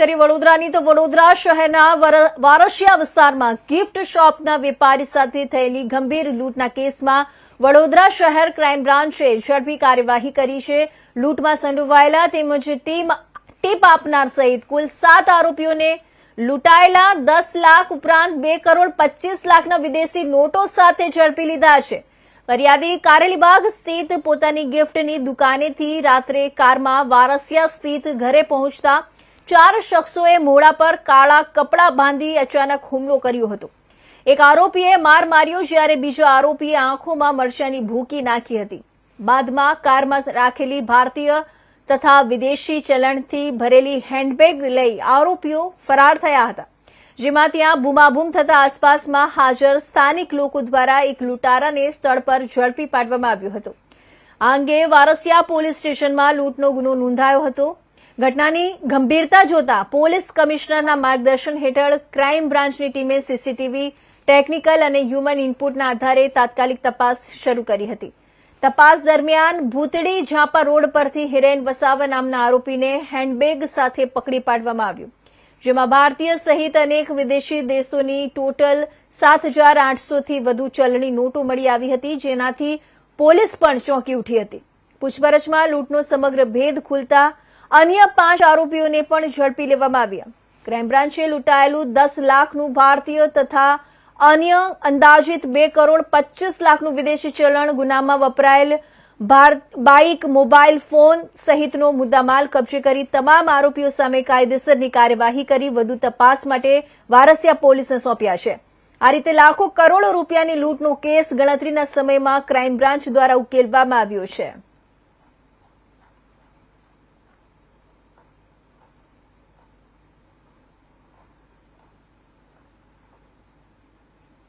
કરી વડોદરાની તો વડોદરા શહેરના વારસિયા વિસ્તારમાં ગિફ્ટ શોપના વેપારી સાથે થયેલી ગંભીર લૂંટના કેસમાં વડોદરા શહેર ક્રાઇમ બ્રાન્ચે ઝડપી કાર્યવાહી કરી છે। લૂંટમાં સંડોવાયેલા તેમજ ટીપ આપનાર સહિત કુલ 7 આરોપીઓને લૂંટાયેલા 10 લાખ ઉપરાંત 2 કરોડ 25 લાખના વિદેશી નોટો સાથે ઝડપી લીધા છે। ફરિયાદી કારેલીબાગ સ્થિત પોતાની ગિફ્ટની દુકાનેથી રાત્રે કારમાં વારસિયા સ્થિત ઘરે પહોંચતા 4 શખ્સોએ મોઢા પર કાળા કપડાં બાંધી અચાનક હુમલો કર્યો હતો। એક આરોપીએ માર માર્યો જ્યારે બીજા આરોપીએ આંખોમાં મરચાની ભૂકી નાખી હતી। બાદમાં કારમાં રાખેલી ભારતીય તથા વિદેશી ચલણથી ભરેલી હેન્ડબેગ લઈ આરોપીઓ ફરાર થયા હતા, જેમાં ત્યાં બૂમાબૂમ થતા આસપાસમાં હાજર સ્થાનિક લોકો દ્વારા એક લૂંટારાને સ્થળ પર ઝડપી પાડવામાં આવ્યો હતો। આ અંગે વારસિયા પોલીસ સ્ટેશનમાં લૂંટનો ગુનો નોંધાયો હતો। ઘટનાની ગંભીરતા જોતા પોલીસ કમિશનરના માર્ગદર્શન હેઠળ ક્રાઇમ બ્રાન્ચની ટીમે સીસીટીવી, ટેકનિકલ અને હ્યુમન ઇનપુટના આધારે તાત્કાલિક તપાસ શરૂ કરી હતી। તપાસ દરમિયાન ભૂતડી ઝાપા રોડ પરથી હિરેન વસાવા નામના આરોપીને હેન્ડબેગ સાથે પકડી પાડવામાં આવ્યો, જેમાં ભારતીય સહિત અનેક વિદેશી દેશોની ટોટલ 7,800થી વધુ ચલણી નોટો મળી આવી હતી, જેનાથી પોલીસ પણ ચોંકી ઉઠી હતી। પૂછપરછમાં લૂંટનો સમગ્ર ભેદ ખુલતા અન્ય 5 આરોપીઓને પણ ઝડપી લેવામાં આવ્યા। ક્રાઇમ બ્રાન્ચે લૂંટાયેલું 10 લાખનું ભારતીય તથા અન્ય અંદાજિત 2 કરોડ 25 લાખનું વિદેશી ચલણ, ગુનામાં વપરાયેલ બાઇક, મોબાઈલ ફોન સહિતનો મુદ્દામાલ કબજે કરી તમામ આરોપીઓ સામે કાયદેસરની કાર્યવાહી કરી વધુ તપાસ માટે વારસિયા પોલીસને સોંપ્યા છે। આ રીતે લાખો કરોડો રૂપિયાની લૂંટનો કેસ ગણતરીના સમયમાં ક્રાઇમ બ્રાન્ચ દ્વારા ઉકેલવામાં આવ્યો છે।